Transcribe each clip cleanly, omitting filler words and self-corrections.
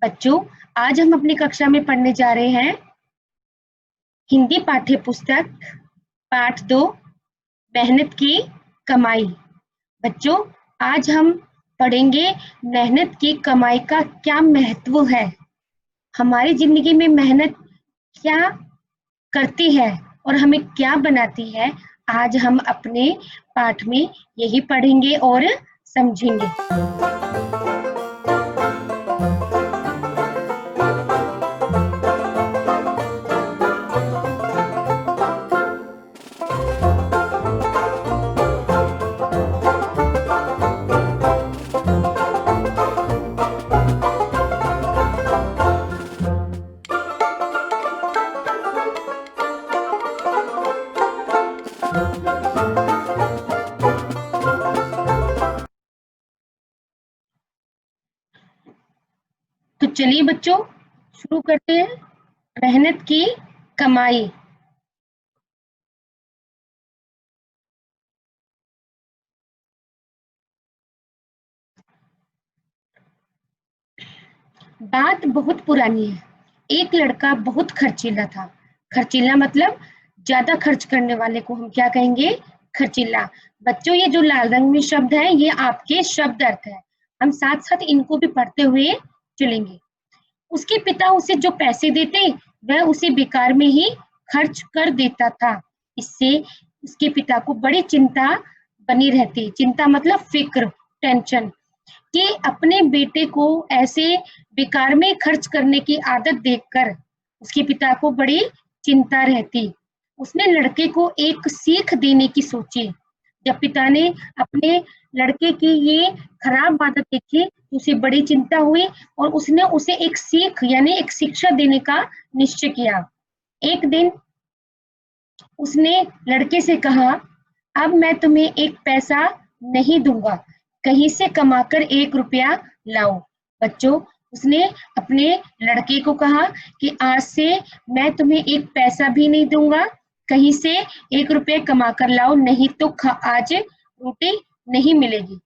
बच्चों, आज हम अपनी कक्षा में पढ़ने जा रहे हैं हिंदी पाठ्य पुस्तक पाठ 2 मेहनत की कमाई। बच्चों, आज हम पढ़ेंगे मेहनत की कमाई का क्या महत्व है, हमारी जिंदगी में मेहनत क्या करती है और हमें क्या बनाती है। आज हम अपने पाठ में यही पढ़ेंगे और समझेंगे। तो चलिए बच्चों, शुरू करते हैं। मेहनत की कमाई। बात बहुत पुरानी है। एक लड़का बहुत खर्चीला था। खर्चीला मतलब ज्यादा खर्च करने वाले को हम क्या कहेंगे? खर्चीला। बच्चों, ये जो लाल रंग में शब्द है ये आपके शब्द अर्थ है। हम साथ साथ इनको भी पढ़ते हुए चलेंगे। उसके पिता उसे जो पैसे देते वह उसे बेकार में ही खर्च कर देता था। इससे उसके पिता को बड़ी चिंता बनी रहती। चिंता मतलब फिक्र, टेंशन, कि अपने बेटे को ऐसे बेकार में खर्च करने की आदत देखकर उसके पिता को बड़ी चिंता रहती। उसने लड़के को एक सीख देने की सोची। जब पिता ने अपने लड़के की ये खराब आदत देखी तो उसे बड़ी चिंता हुई और उसने उसे एक सीख यानी एक शिक्षा देने का निश्चय किया। एक दिन उसने लड़के से कहा, अब मैं तुम्हें एक पैसा नहीं दूंगा, कहीं से कमाकर 1 रुपया लाओ। बच्चों, उसने अपने लड़के को कहा कि आज से मैं तुम्हें एक पैसा भी नहीं दूंगा, कहीं से 1 रुपया कमा कर लाओ, नहीं तो आज रोटी नहीं मिलेगी।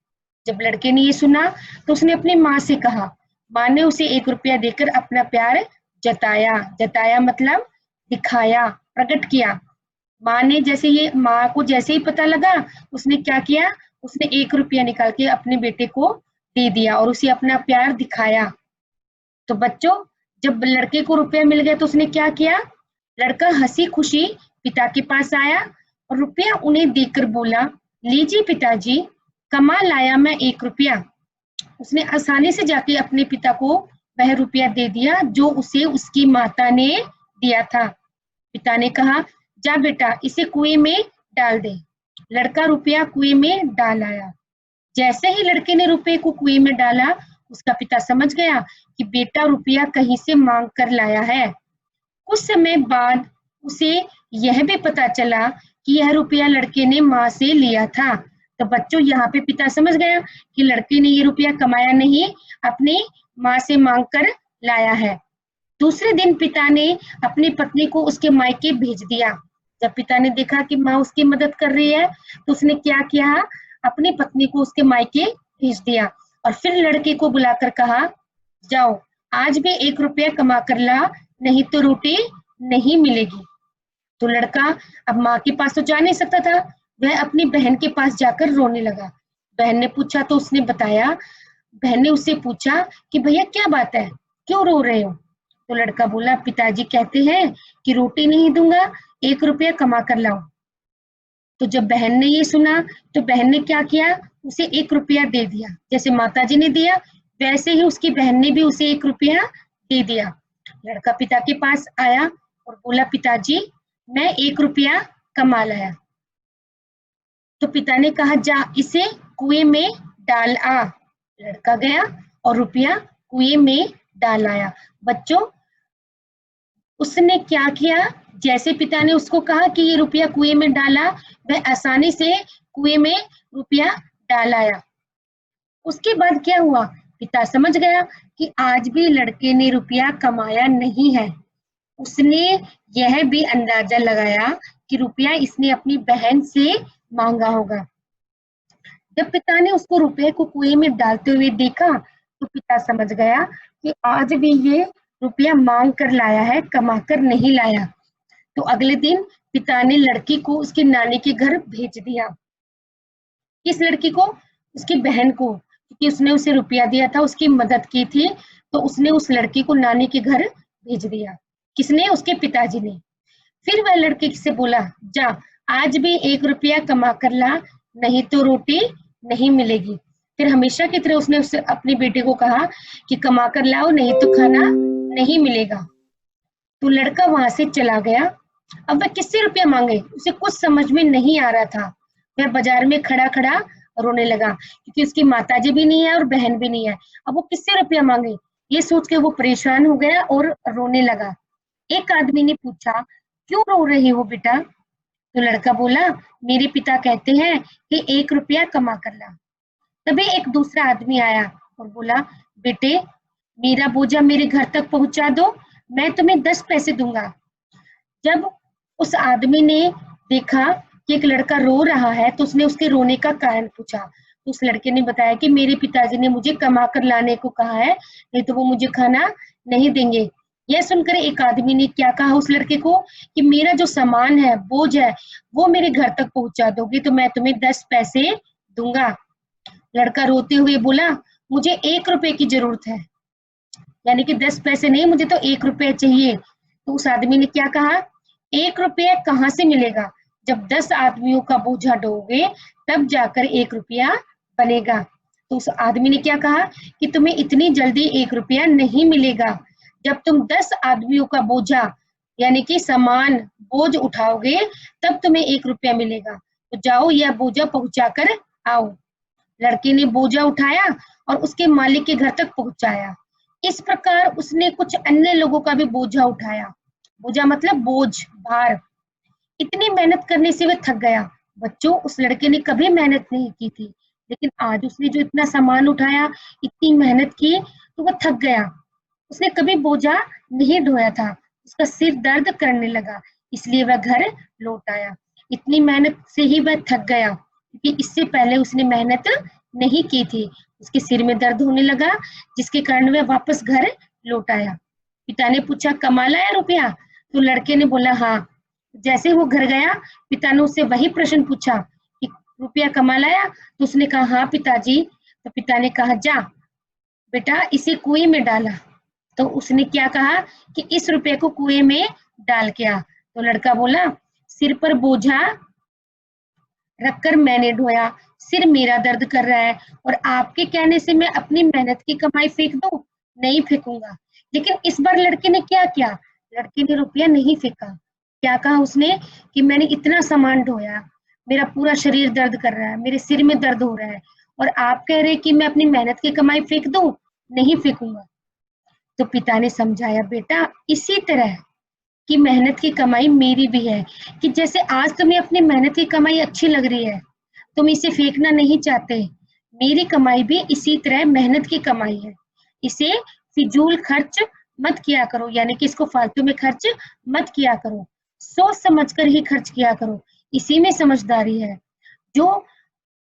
जब लड़के ने ये सुना तो उसने अपनी माँ से कहा। माँ ने उसे 1 रुपया देकर अपना प्यार जताया। जताया मतलब दिखाया, प्रकट किया। माँ को जैसे ही पता लगा, उसने क्या किया, उसने 1 रुपया निकाल के अपने बेटे को दे दिया और उसे अपना प्यार दिखाया। तो बच्चों, जब लड़के को रुपया मिल गया तो उसने क्या किया? लड़का हंसी खुशी पिता के पास आया और रुपया उन्हें देकर बोला, लीजिए पिताजी, कमा लाया मैं 1 रुपया। उसने आसानी से जाके अपने पिता को वह रुपया दे दिया जो उसे उसकी माता ने दिया था। पिता ने कहा, जा बेटा, इसे कुएं में डाल दे। लड़का रुपया कुएं में डाल आया। जैसे ही लड़के ने रुपये को कुएं में डाला, उसका पिता समझ गया कि बेटा रुपया कहीं से मांग कर लाया है। कुछ समय बाद उसे यह भी पता चला कि यह रुपया लड़के ने माँ से लिया था। तो बच्चों, यहाँ पे पिता समझ गया कि लड़के ने ये रुपया कमाया नहीं, अपनी माँ से मांग कर लाया है। दूसरे दिन पिता ने अपनी पत्नी को उसके मायके भेज दिया। जब पिता ने देखा कि माँ उसकी मदद कर रही है तो उसने क्या किया, अपनी पत्नी को उसके मायके भेज दिया और फिर लड़के को बुलाकर कहा, जाओ, आज भी 1 रुपया कमा कर ला, नहीं तो रोटी नहीं मिलेगी। तो लड़का अब माँ के पास तो जा नहीं सकता था, वह अपनी बहन के पास जाकर रोने लगा। बहन ने पूछा तो उसने बताया। बहन ने उससे पूछा कि भैया क्या बात है, क्यों रो रहे हो? तो लड़का बोला, पिताजी कहते हैं कि रोटी नहीं दूंगा, 1 रुपया कमा कर लाओ। तो जब बहन ने ये सुना तो बहन ने क्या किया, उसे 1 रुपया दे दिया। जैसे माताजी ने दिया वैसे ही उसकी बहन ने भी उसे 1 रुपया दे दिया। लड़का पिता के पास आया और बोला, पिताजी, मैं 1 रुपया कमा लाया। तो पिता ने कहा, जा इसे कुएं में डाल आ। लड़का गया और रुपया कुएं में डाल आया। बच्चों, उसने क्या किया, जैसे पिता ने उसको कहा कि ये रुपया कुएं में डाला, वह आसानी से कुएं में रुपया डाल आया। उसके बाद क्या हुआ, पिता समझ गया कि आज भी लड़के ने रुपया कमाया नहीं है। उसने यह भी अंदाजा लगाया कि रुपया इसने अपनी बहन से मांगा होगा। जब पिता ने उसको रुपये को कुएं में डालते हुए देखा तो पिता समझ गया कि आज भी ये रुपया मांग कर लाया है, कमा कर नहीं लाया। तो अगले दिन पिता ने लड़की को उसकी नानी के घर भेज दिया। किस लड़की को? उसकी बहन को, क्योंकि उसने उसे रुपया दिया था, उसकी मदद की थी, तो उसने उस लड़की को नानी के घर भेज दिया। किसने? उसके पिताजी ने। फिर वह लड़की से बोला, जा आज भी 1 रुपया कमा कर ला, नहीं तो रोटी नहीं मिलेगी। फिर हमेशा की तरह उसने उससे अपनी बेटी को कहा कि कमा कर लाओ, नहीं तो खाना नहीं मिलेगा। तो लड़का वहां से चला गया। अब वह किससे रुपया मांगे? उसे कुछ समझ में नहीं आ रहा था। वह बाजार में खड़ा खड़ा रोने लगा, क्योंकि उसकी माताजी भी नहीं है और बहन भी नहीं है। अब वो किससे रुपया मांगे? ये सोच के वो परेशान हो गया और रोने लगा। एक आदमी ने पूछा, क्यों रो रही हो बेटा? तो लड़का बोला, मेरे पिता कहते हैं कि 1 रुपया कमा कर ला। तभी एक दूसरा आदमी आया और बोला, बेटे मेरा बोझा मेरे घर तक पहुंचा दो, मैं तुम्हें 10 पैसे दूंगा। जब उस आदमी ने देखा कि एक लड़का रो रहा है, तो उसने उसके रोने का कारण पूछा। तो उस लड़के ने बताया कि मेरे पिताजी ने मुझे कमा कर लाने को कहा है, नहीं तो वो मुझे खाना नहीं देंगे। यह सुनकर एक आदमी ने क्या कहा उस लड़के को कि मेरा जो सामान है, बोझ है, वो मेरे घर तक पहुंचा दोगे तो मैं तुम्हें 10 पैसे दूंगा। लड़का रोते हुए बोला, मुझे 1 रुपए की जरूरत है, यानी कि 10 पैसे नहीं, मुझे तो 1 रुपया चाहिए। तो उस आदमी ने क्या कहा, 1 रुपया कहाँ से मिलेगा? जब 10 आदमियों का बोझा ढोओगे तब जाकर 1 रुपया बनेगा। तो उस आदमी ने क्या कहा कि तुम्हें इतनी जल्दी 1 रुपया नहीं मिलेगा। जब तुम 10 आदमियों का बोझा यानी कि सामान बोझ उठाओगे तब तुम्हें 1 रुपया मिलेगा। तो जाओ यह बोझा पहुंचा कर आओ। लड़के ने बोझा उठाया और उसके मालिक के घर तक पहुंचाया। इस प्रकार उसने कुछ अन्य लोगों का भी बोझा उठाया। बोझा मतलब बोझ, भार। इतनी मेहनत करने से वह थक गया। बच्चों, उस लड़के ने कभी मेहनत नहीं की थी, लेकिन आज उसने जो इतना सामान उठाया, इतनी मेहनत की, तो वह थक गया। उसने कभी बोझा नहीं ढोया था। उसका सिर दर्द करने लगा, इसलिए वह घर लौट आया। इतनी मेहनत से ही वह थक गया, क्योंकि इससे पहले उसने मेहनत नहीं की थी। उसके सिर में दर्द होने लगा, जिसके कारण वह वापस घर लौट आया। पिता ने पूछा, कमा लाया रुपया? तो लड़के ने बोला, हाँ। जैसे वो घर गया, पिता ने उससे वही प्रश्न पूछा कि रुपया कमा लाया? तो उसने कहा, हाँ पिताजी। तो पिता ने कहा, जा बेटा इसे कुएं में डाला। तो उसने क्या कहा कि इस रुपये को कुएं में डाल के आ। तो लड़का बोला, सिर पर बोझा रखकर मैंने ढोया, सिर मेरा दर्द कर रहा है और आपके कहने से मैं अपनी मेहनत की कमाई फेंक दूं? नहीं फेंकूंगा। लेकिन इस बार लड़के ने क्या किया? लड़के ने रुपया नहीं फेंका। क्या कहा उसने कि मैंने इतना सामान ढोया, मेरा पूरा शरीर दर्द कर रहा है, मेरे सिर में दर्द हो रहा है, और आप कह रहे कि मैं अपनी मेहनत की कमाई फेंक दूं? नहीं फेंकूंगा। तो पिता ने समझाया, बेटा इसी तरह की मेहनत की कमाई मेरी भी है, कि जैसे आज तुम्हें अपनी मेहनत की कमाई अच्छी लग रही है, तुम इसे फेंकना नहीं चाहते, मेरी कमाई भी इसी तरह मेहनत की कमाई है। इसे फिजूल खर्च मत किया करो, यानी कि इसको फालतू में खर्च मत किया करो, सोच समझ कर ही खर्च किया करो, इसी में समझदारी है। जो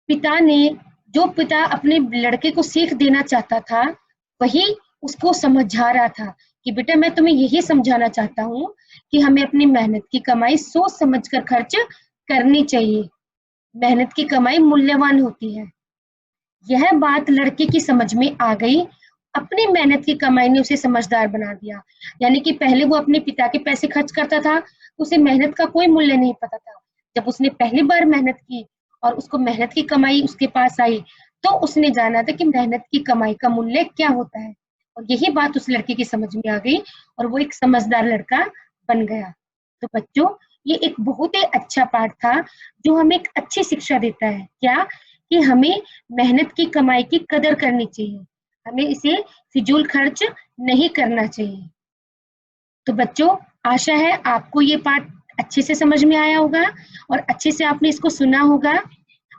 पिता ने जो पिता अपने लड़के को सीख देना चाहता था, वही उसको समझा रहा था कि बेटा मैं तुम्हें यही समझाना चाहता हूँ कि हमें अपनी मेहनत की कमाई सोच समझ कर खर्च करनी चाहिए। मेहनत की कमाई मूल्यवान होती है। यह बात लड़के की समझ में आ गई। अपनी मेहनत की कमाई ने उसे समझदार बना दिया। यानी कि पहले वो अपने पिता के पैसे खर्च करता था, उसे मेहनत का कोई मूल्य नहीं पता था। जब उसने पहली बार मेहनत की और उसको मेहनत की कमाई उसके पास आई, तो उसने जाना था कि मेहनत की कमाई का मूल्य क्या होता है। और यही बात उस लड़के की समझ में आ गई और वो एक समझदार लड़का बन गया। तो बच्चों, ये एक बहुत ही अच्छा पाठ था जो हमें एक अच्छी शिक्षा देता है। क्या? कि हमें मेहनत की कमाई की कदर करनी चाहिए, हमें इसे फिजूल खर्च नहीं करना चाहिए। तो बच्चों, आशा है आपको ये पाठ अच्छे से समझ में आया होगा और अच्छे से आपने इसको सुना होगा।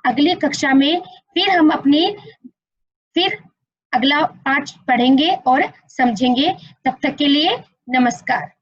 अगली कक्षा में फिर अगला पाठ पढ़ेंगे और समझेंगे। तब तक के लिए नमस्कार।